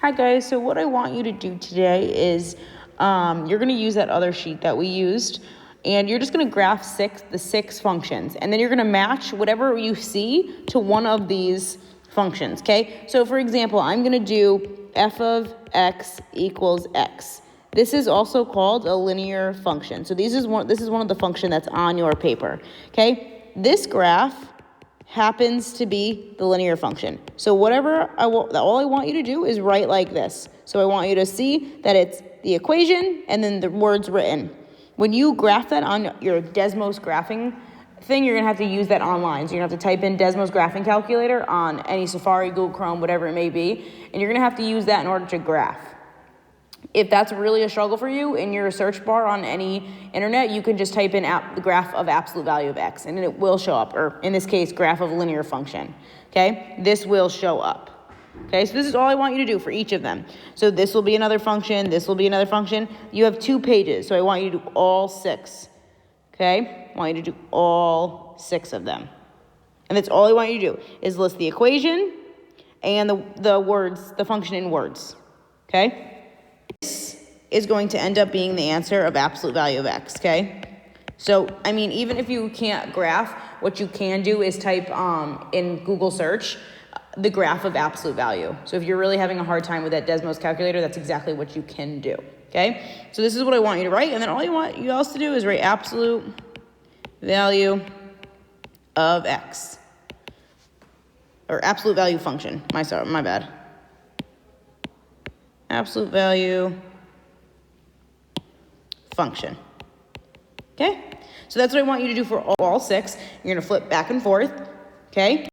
Hi guys, so what I want you to do today is you're going to use that other sheet that we used, and you're just going to graph the six functions, and then you're going to match whatever you see to one of these functions, okay? So for example, I'm going to do f of x equals x. This is also called a linear function. So this is one of the function that's on your paper, okay? This graph happens to be the linear function. So all I want you to do is write like this. So I want you to see that it's the equation and then the words written. When you graph that on your Desmos graphing thing, you're gonna have to use that online. So you're gonna have to type in Desmos graphing calculator on any Safari, Google Chrome, whatever it may be, and you're gonna have to use that in order to graph. If that's really a struggle for you, in your search bar on any internet, you can just type in the graph of absolute value of x, and it will show up, or in this case, graph of linear function, okay? This will show up, okay? So this is all I want you to do for each of them. So this will be another function, this will be another function. You have 2 pages, so I want you to do all 6, okay? I want you to do all 6 of them. And that's all I want you to do, is list the equation and the function in words, okay? This is going to end up being the answer of absolute value of x, okay? So, I mean, even if you can't graph, what you can do is type in Google search the graph of absolute value. So if you're really having a hard time with that Desmos calculator, that's exactly what you can do, okay? So this is what I want you to write, and then all you else to do is write absolute value of x. Or absolute value function. My bad. Absolute value function. Okay? So that's what I want you to do for all 6. You're going to flip back and forth. Okay?